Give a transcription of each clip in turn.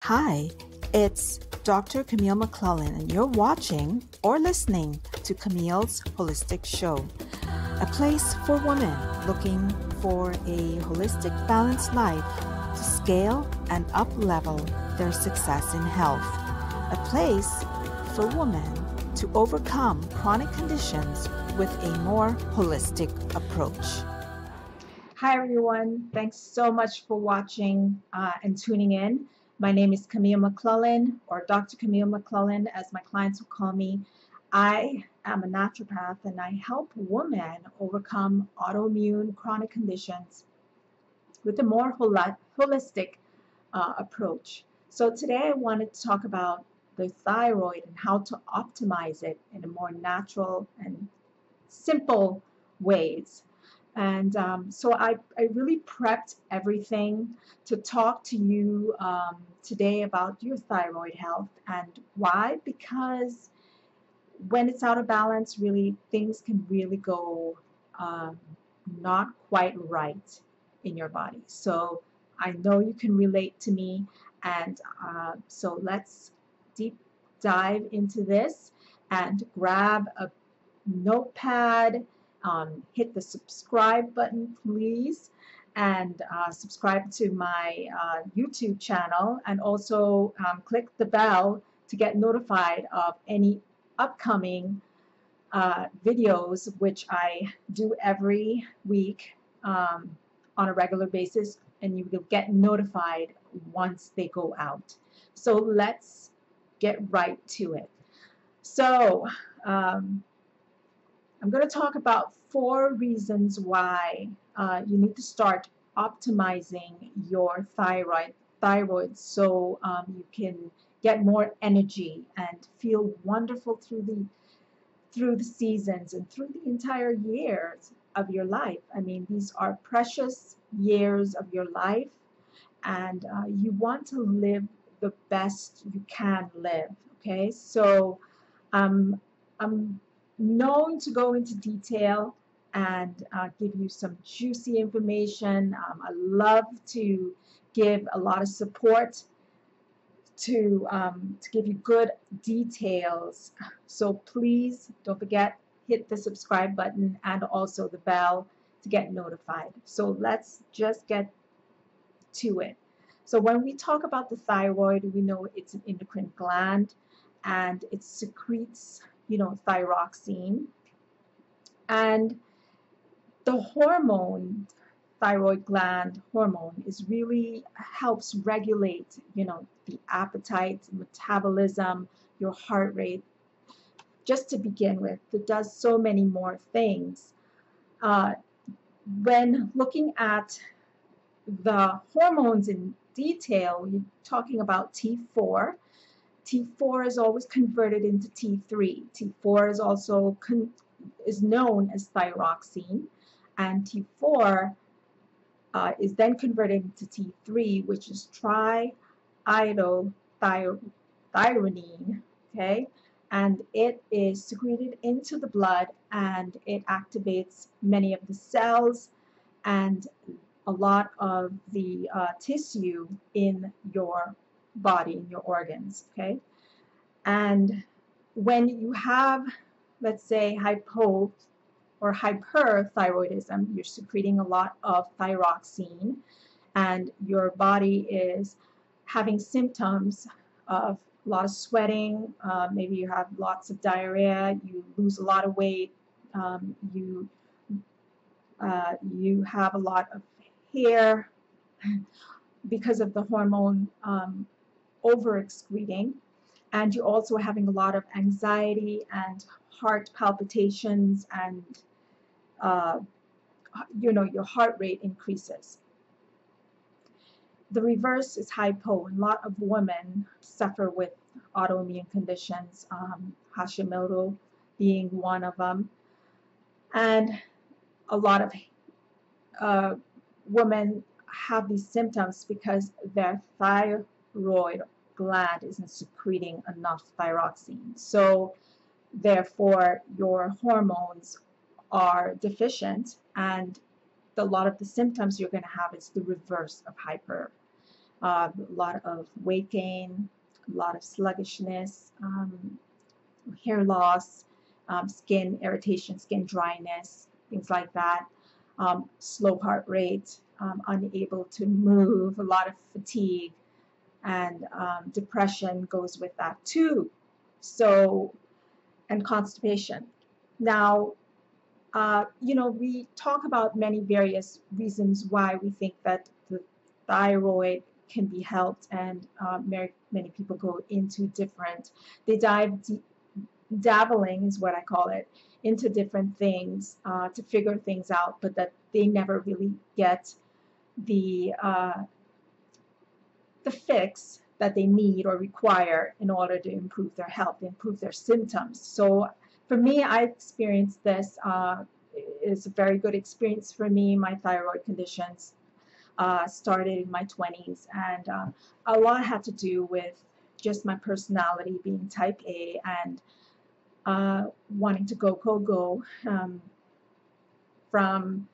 Hi, it's Dr. Camille McClellan, and you're watching or listening to Camille's Holistic Show, a place for women looking for a holistic, balanced life to scale and up-level their success in health, a place for women to overcome chronic conditions with a more holistic approach. Hi, everyone. Thanks so much for watching and tuning in. My name is Camille McClellan, or Dr. Camille McClellan, as my clients will call me. I am a naturopath, and I help women overcome autoimmune chronic conditions with a more holistic approach. So today I wanted to talk about the thyroid and how to optimize it in a more natural and simple ways. And so I really prepped everything to talk to you today about your thyroid health. And why? Because when it's out of balance, really, things can really go not quite right in your body. So I know you can relate to me. And so let's deep dive into this and grab a notepad. Hit the subscribe button, please, and subscribe to my YouTube channel, and also click the bell to get notified of any upcoming videos, which I do every week on a regular basis, and you will get notified once they go out. So let's get right to it. So I'm going to talk about 4 reasons why you need to start optimizing your thyroid so you can get more energy and feel wonderful through the seasons and through the entire years of your life. I mean, these are precious years of your life, and you want to live the best you can live. Okay, so I'm known to go into detail and give you some juicy information. I love to give a lot of support to give you good details. So please don't forget, hit the subscribe button and also the bell to get notified. So let's just get to it. So when we talk about the thyroid, we know it's an endocrine gland, and it secretes thyroxine, and the hormone, thyroid gland hormone, is really helps regulate the appetite, metabolism, your heart rate. Just to begin with, it does so many more things. When looking at the hormones in detail, you're talking about T4. T4 is always converted into T3. T4 is also known as thyroxine, and T4 is then converted into T3, which is triiodothyronine. Okay, and it is secreted into the blood, and it activates many of the cells and a lot of the tissue in your body, in your organs. Okay, and when you have, let's say, hypo or hyperthyroidism, you're secreting a lot of thyroxine, and your body is having symptoms of a lot of sweating. Maybe you have lots of diarrhea, you lose a lot of weight, you have a lot of hair because of the hormone over-excreting, and you're also having a lot of anxiety and heart palpitations, and your heart rate increases. The reverse is hypo. A lot of women suffer with autoimmune conditions, Hashimoto being one of them, and a lot of women have these symptoms because their thyroid gland isn't secreting enough thyroxine. So therefore your hormones are deficient, and a lot of the symptoms you're going to have is the reverse of hyper. a lot of weight gain, a lot of sluggishness, hair loss, skin irritation, skin dryness, things like that, slow heart rate, unable to move, a lot of fatigue, and depression goes with that too. So, and constipation. Now, we talk about many various reasons why we think that the thyroid can be helped, and many people go into different, they dive deep, dabbling is what I call it, into different things to figure things out, but that they never really get the fix that they need or require in order to improve their health, improve their symptoms. So for me, I experienced this. It's a very good experience for me. My thyroid conditions started in my 20s, and a lot had to do with just my personality being type A, and wanting to go, from,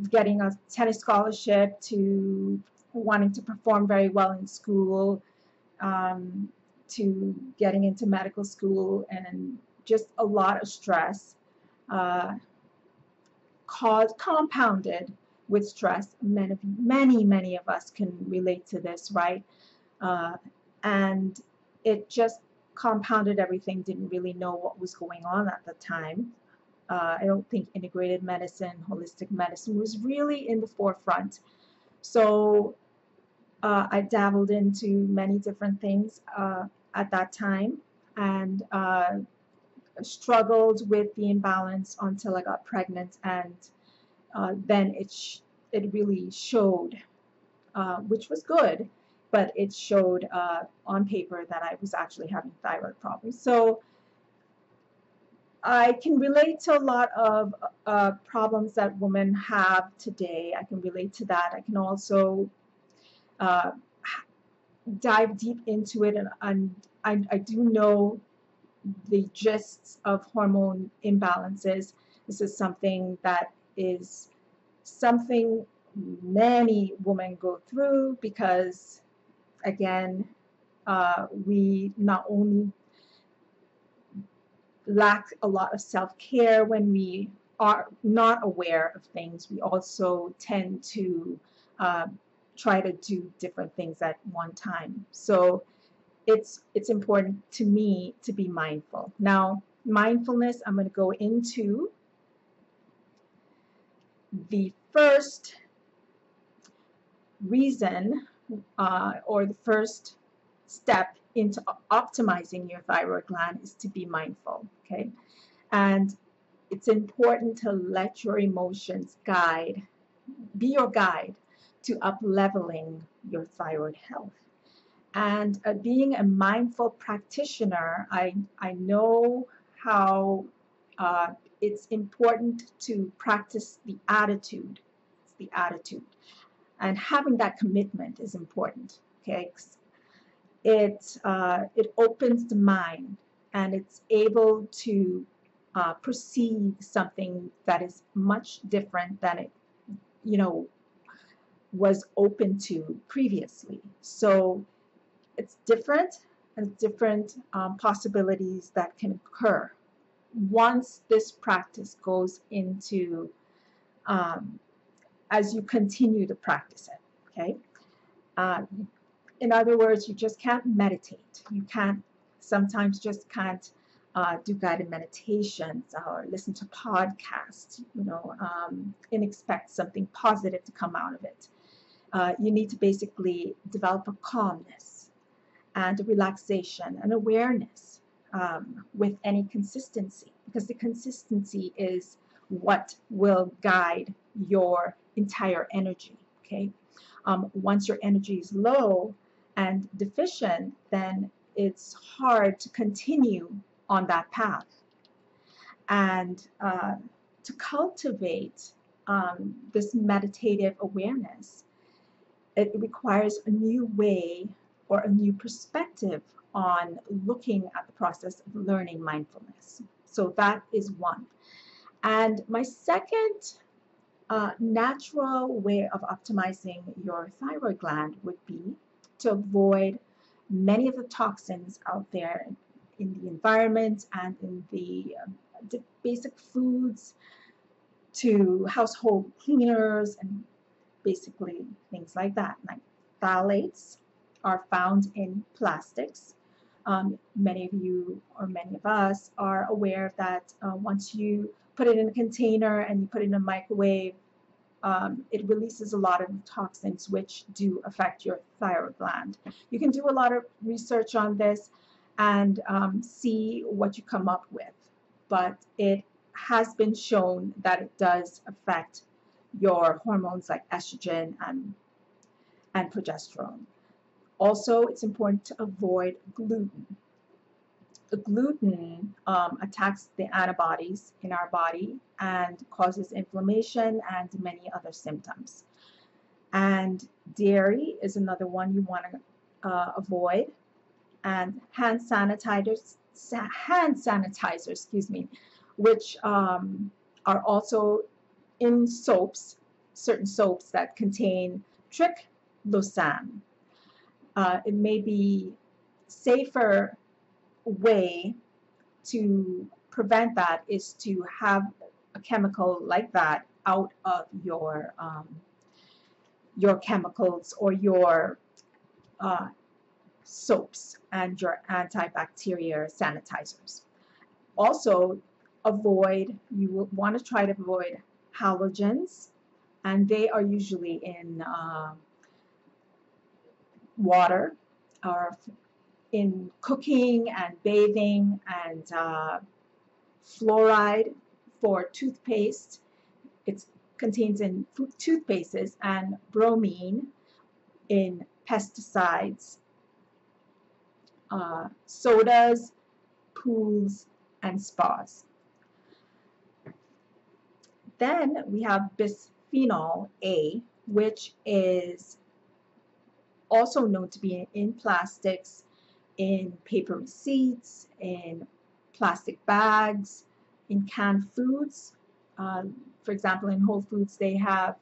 getting a tennis scholarship to wanting to perform very well in school, to getting into medical school, and just a lot of stress, compounded with stress. Many of us can relate to this, right? And it just compounded everything. Didn't really know what was going on at the time. I don't think integrated medicine, holistic medicine was really in the forefront. So I dabbled into many different things at that time, and struggled with the imbalance until I got pregnant, and then it really showed, which was good, but it showed on paper that I was actually having thyroid problems. So I can relate to a lot of problems that women have today. I can relate to that. I can also uh, dive deep into it, and I do know the gist of hormone imbalances. This is something that is something many women go through, because again, we not only lack a lot of self-care when we are not aware of things, we also tend to try to do different things at one time. So it's important to me to be mindful. Now, mindfulness, I'm going to go into the first reason, or the first step into optimizing your thyroid gland is to be mindful, okay? And it's important to let your emotions be your guide to up-leveling your thyroid health. And being a mindful practitioner, I know how it's important to practice the attitude. It's the attitude. And having that commitment is important, okay? It opens the mind, and it's able to perceive something that is much different than it, was open to previously. So it's different, and different possibilities that can occur once this practice goes into, as you continue to practice it, okay? In other words, you just can't meditate. You sometimes just can't do guided meditations or listen to podcasts, and expect something positive to come out of it. You need to basically develop a calmness and a relaxation and awareness with any consistency, because the consistency is what will guide your entire energy, okay? Once your energy is low and deficient, then it's hard to continue on that path. And to cultivate this meditative awareness, it requires a new way or a new perspective on looking at the process of learning mindfulness. So that is one. And my second A natural way of optimizing your thyroid gland would be to avoid many of the toxins out there in the environment and in the basic foods, to household cleaners and basically things like that. Like phthalates are found in plastics. Many of you or many of us are aware that once you put it in a container and you put it in a microwave, it releases a lot of toxins which do affect your thyroid gland. You can do a lot of research on this and see what you come up with, but it has been shown that it does affect your hormones like estrogen and progesterone. Also, it's important to avoid gluten. The gluten attacks the antibodies in our body and causes inflammation and many other symptoms. And dairy is another one you want to avoid. And hand sanitizers, excuse me, which are also in soaps, certain soaps that contain triclosan. It may be safer way to prevent that is to have a chemical like that out of your chemicals or your soaps and your antibacterial sanitizers. Also, you will want to try to avoid halogens, and they are usually in water or in cooking and bathing, and fluoride for toothpaste. It contains in toothpastes, and bromine in pesticides, sodas, pools, and spas. Then we have bisphenol A, which is also known to be in plastics, in paper receipts, in plastic bags, in canned foods. For example, in Whole Foods, they have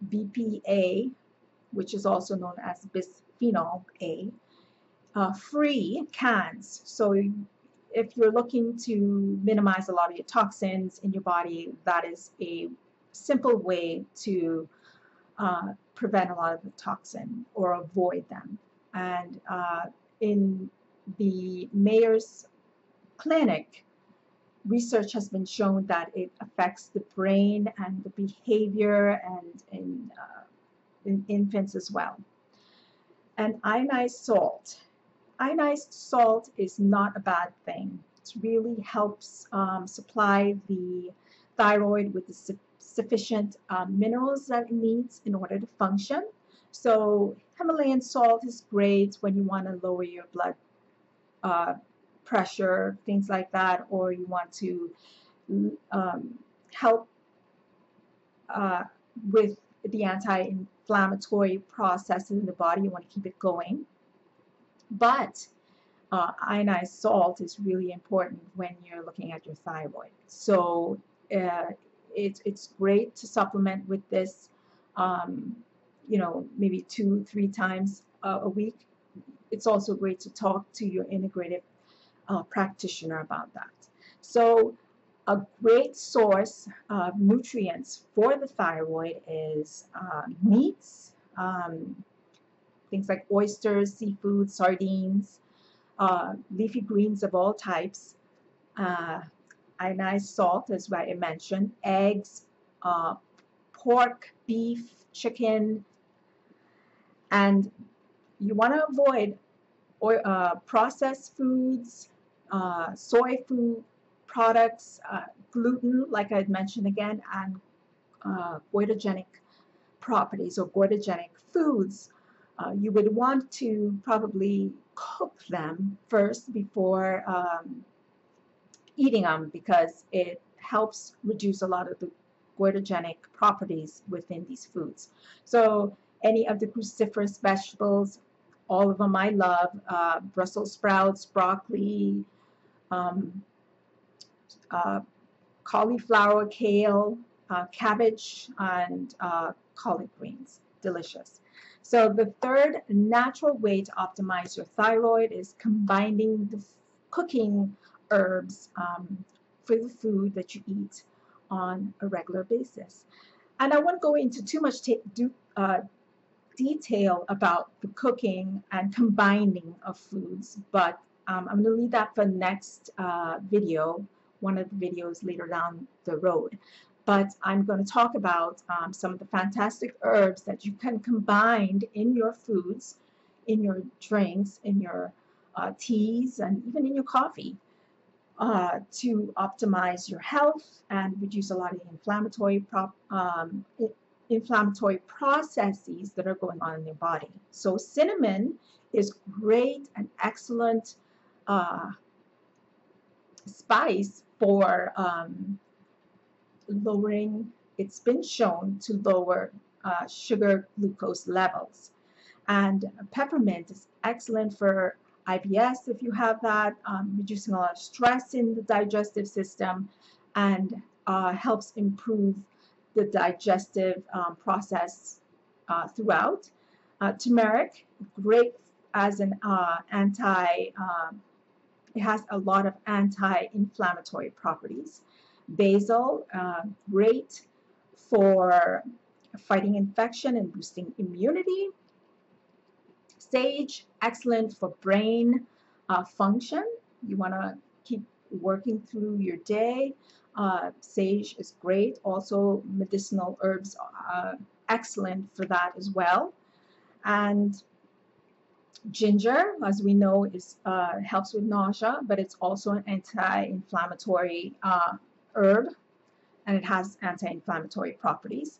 BPA, which is also known as bisphenol A, free cans. So if you're looking to minimize a lot of your toxins in your body, that is a simple way to prevent a lot of the toxin or avoid them. And in the Mayor's Clinic, research has been shown that it affects the brain and the behavior and in infants as well. And ionized salt. Ionized salt is not a bad thing. It really helps supply the thyroid with the sufficient minerals that it needs in order to function. So Himalayan salt is great when you want to lower your blood pressure, things like that, or you want to help with the anti-inflammatory process in the body. You want to keep it going. But ionized salt is really important when you're looking at your thyroid. So it's great to supplement with this, maybe 2-3 times a week. It's also great to talk to your integrative practitioner about that. So a great source of nutrients for the thyroid is meats, things like oysters, seafood, sardines, leafy greens of all types, ionized salt, as I mentioned, eggs, pork, beef, chicken, and you want to avoid processed foods, soy food products, gluten, like I had mentioned again, and goiterogenic properties or goiterogenic foods. You would want to probably cook them first before eating them, because it helps reduce a lot of the goiterogenic properties within these foods. So any of the cruciferous vegetables, all of them I love, Brussels sprouts, broccoli, cauliflower, kale, cabbage and collard greens. Delicious. So the third natural way to optimize your thyroid is combining the cooking herbs for the food that you eat on a regular basis. And I won't go into too much detail about the cooking and combining of foods, but I'm going to leave that for next video, one of the videos later down the road. But I'm going to talk about some of the fantastic herbs that you can combine in your foods, in your drinks, in your teas, and even in your coffee to optimize your health and reduce a lot of inflammatory processes that are going on in your body. So cinnamon is great and excellent spice for lowering, it's been shown to lower sugar glucose levels. And peppermint is excellent for IBS if you have that, reducing a lot of stress in the digestive system, and helps improve the digestive process throughout. Turmeric, great as an it has a lot of anti-inflammatory properties. Basil, great for fighting infection and boosting immunity. Sage, excellent for brain function. You want to keep working through your day. Sage is great. Also, medicinal herbs are excellent for that as well. And ginger, as we know, is helps with nausea, but it's also an anti-inflammatory herb, and it has anti-inflammatory properties.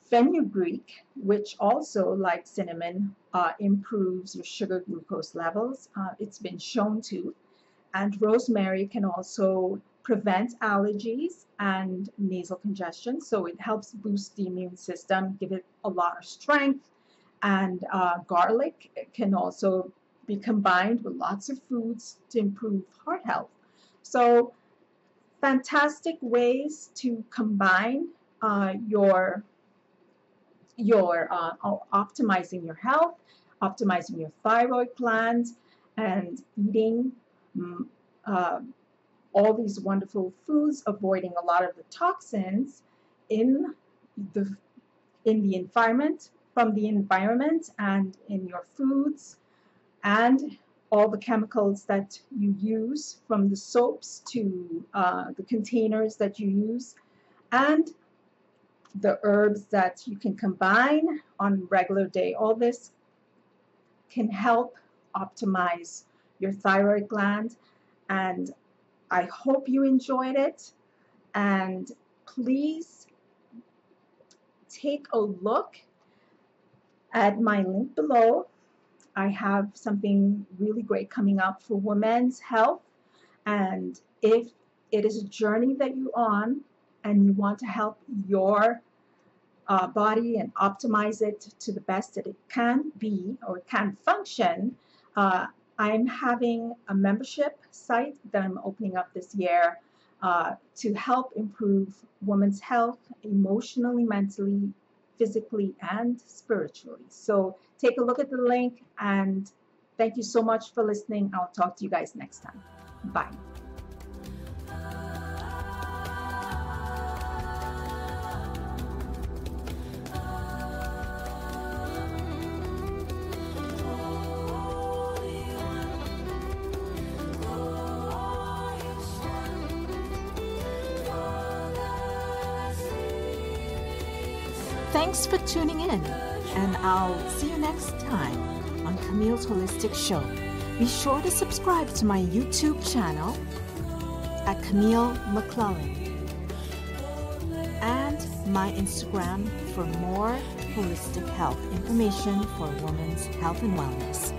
Fenugreek, which also, like cinnamon, improves your sugar glucose levels. It's been shown to. And rosemary can also prevent allergies and nasal congestion, so it helps boost the immune system, give it a lot of strength. And garlic can also be combined with lots of foods to improve heart health. So fantastic ways to combine optimizing your health, optimizing your thyroid gland, and eating all these wonderful foods, avoiding a lot of the toxins in the environment, from the environment and in your foods, and all the chemicals that you use, from the soaps to the containers that you use, and the herbs that you can combine on a regular day. All this can help optimize your thyroid gland, and I hope you enjoyed it. And please take a look at my link below. I have something really great coming up for women's health, and if it is a journey that you're on and you want to help your body and optimize it to the best that it can be or can function, I'm having a membership site that I'm opening up this year to help improve women's health emotionally, mentally, physically, and spiritually. So take a look at the link, and thank you so much for listening. I'll talk to you guys next time. Bye. Thanks for tuning in, and I'll see you next time on Camille's Holistic Show. Be sure to subscribe to my YouTube channel at Camille McClellan and my Instagram for more holistic health information for women's health and wellness.